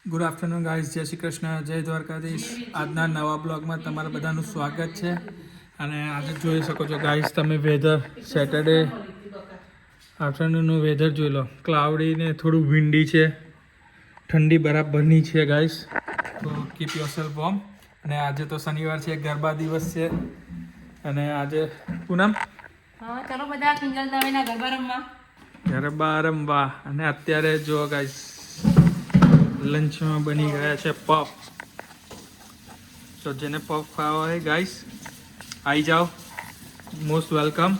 Good afternoon guys, જય શ્રી કૃષ્ણ, જય દ્વારકાધીશ. આજના નવા બ્લોગમાં તમારા બધાનું સ્વાગત છે. અને આજે જોઈ શકો છો ગાઈઝ તમે વેધર, સેટરડે આફ્ટરનૂનનું વેધર જોઈ લો. ક્લાઉડી ને થોડું વિન્ડી છે, ઠંડી બરાબરની છે ગાઈઝ. તો કીપ યોરસેલ્ફ વોર્મ. અને આજે તો શનિવાર છે, ગરબા દિવસ છે. અને આજે પૂનમ ચલો બધા કિંજલ દવેના ગરબા રમવા. ગરબા રમવા. અને અત્યારે જો ગાઈઝ લંચમાં બની ગયા છે પફ. તો જેને પફ ખાવા હોય ગાઈસ આવી જાઓ, મોસ્ટ વેલકમ.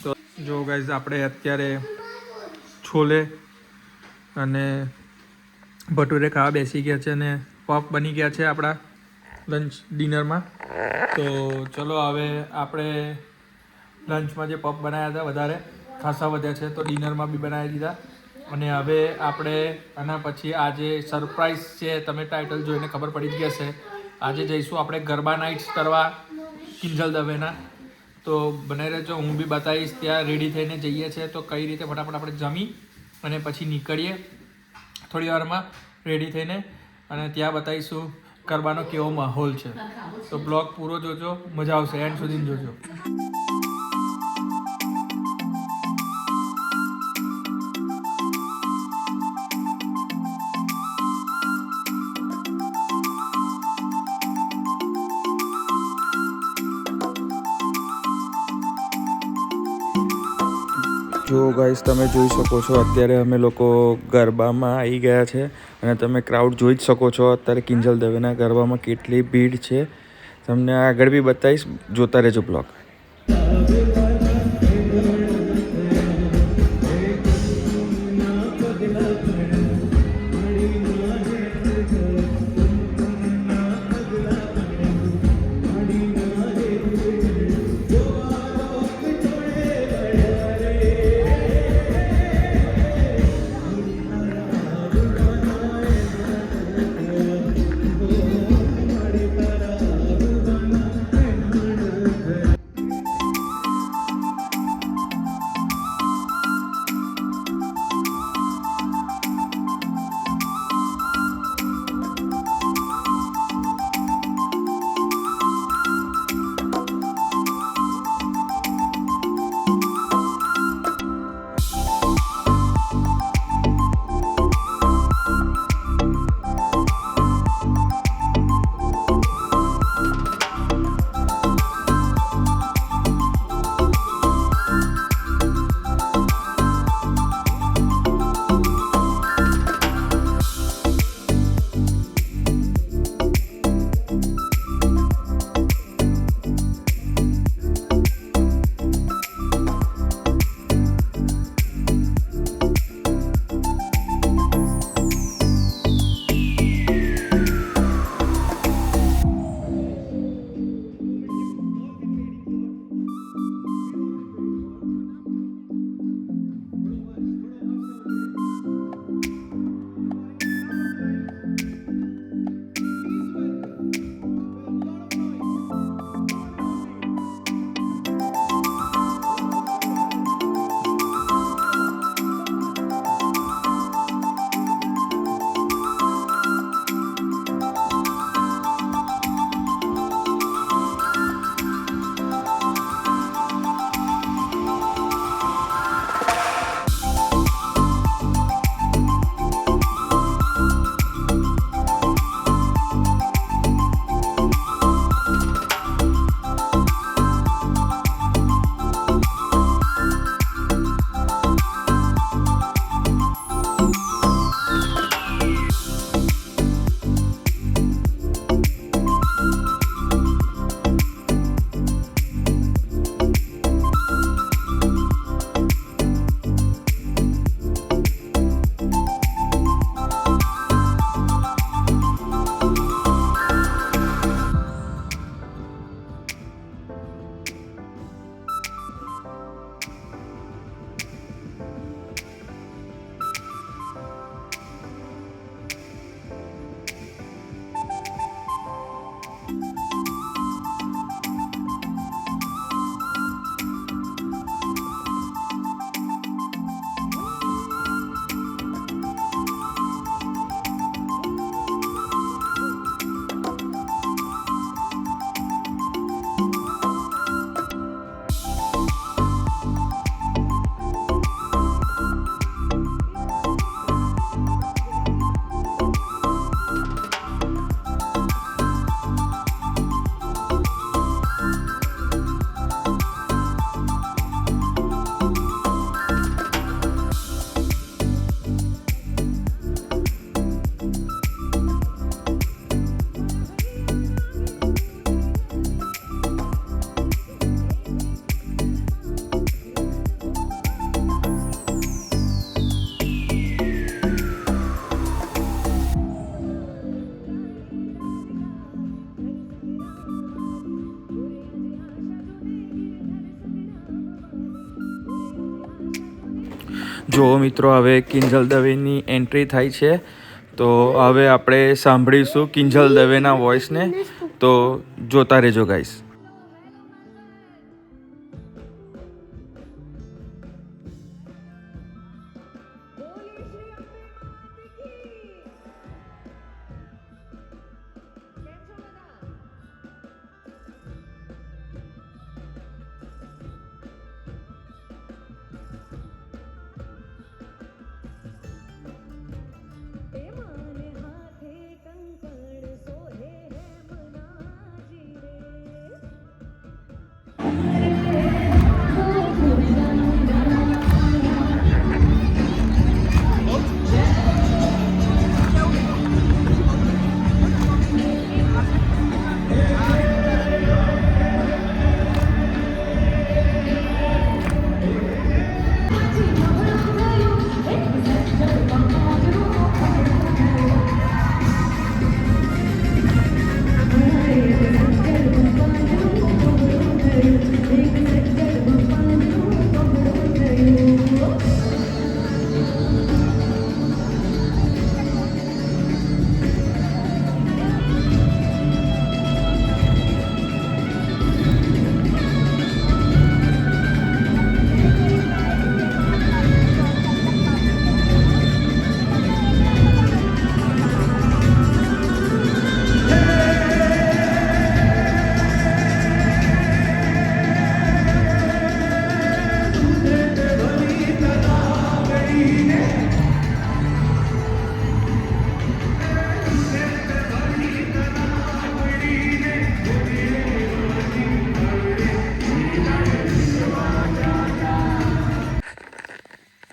તો જો ગાઈસ આપણે અત્યારે છોલે અને ભટુરે ખાવા બેસી ગયા છે અને પફ બની ગયા છે આપણા લંચ ડિનરમાં. તો ચલો હવે આપણે લંચમાં જે પફ બનાવ્યા હતા વધારે ખાસા વધ્યા છે, તો ડિનરમાં બી બનાવી દીધા. અને હવે આપણે આના પછી આજે સરપ્રાઈઝ છે, તમે ટાઇટલ જોઈને ખબર પડી જ હશે. આજે જઈશું આપણે ગરબા નાઇટ્સ કરવા કિંજલ દવેના. તો બને રહેજો, હું બી બતાવીશ. ત્યાં રેડી થઈને જઈએ છીએ તો કઈ રીતે ફટાફટ આપણે જમી અને પછી નીકળીએ થોડી વારમાં રેડી થઈને. અને ત્યાં બતાવીશું ગરબાનો કેવો માહોલ છે. તો બ્લોગ પૂરો જોજો, મજા આવશે, એન્ડ સુધી જોજો. જો ગાઈસ તમે જોઈ શકો છો અત્યારે અમે લોકો ગરબામાં આવી ગયા છે અને તમે ક્રાઉડ જોઈ જ શકો છો અત્યારે કિંજલ દવેના ગરબામાં કેટલી ભીડ છે. તમને આગળ બી બતાવીશ, જોતા રહેજો બ્લોગ. જો મિત્રો હવે કિંજલ દવેની એન્ટ્રી થાય છે, તો હવે આપણે સાંભળીશું કિંજલ દવેના વોઇસને. તો જોતા રહેજો ગાઈસ.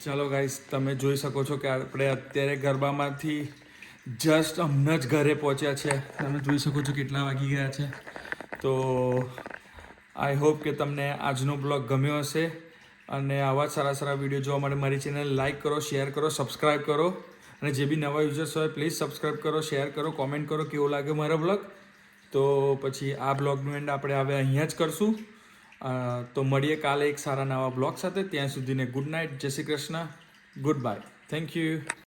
ચાલો ગાઈસ, તમે જોઈ શકો છો કે આપણે અત્યારે ગરબામાંથી જસ્ટ હમણાં જ ઘરે પહોંચ્યા છે. તમે જોઈ શકો છો કેટલા વાગી ગયા છે. તો આઈ હોપ કે તમને આજનો બ્લોગ ગમ્યો હશે, અને આવા જ સારા સારા વિડીયો જોવા માટે મારી ચેનલ લાઇક કરો, શેર કરો, સબસ્ક્રાઈબ કરો. અને જે બી નવા યુઝર્સ હોય પ્લીઝ સબસ્ક્રાઈબ કરો, શેર કરો, કોમેન્ટ કરો કેવો લાગે મારો બ્લોગ. તો પછી આ બ્લોગનું એન્ડ આપણે હવે અહીંયા જ કરશું. તો મળીએ કાલે એક સારા નવા બ્લોગ સાથે. ત્યાં સુધીને ગુડ નાઇટ, જય Shri Krishna, good bye, thank you.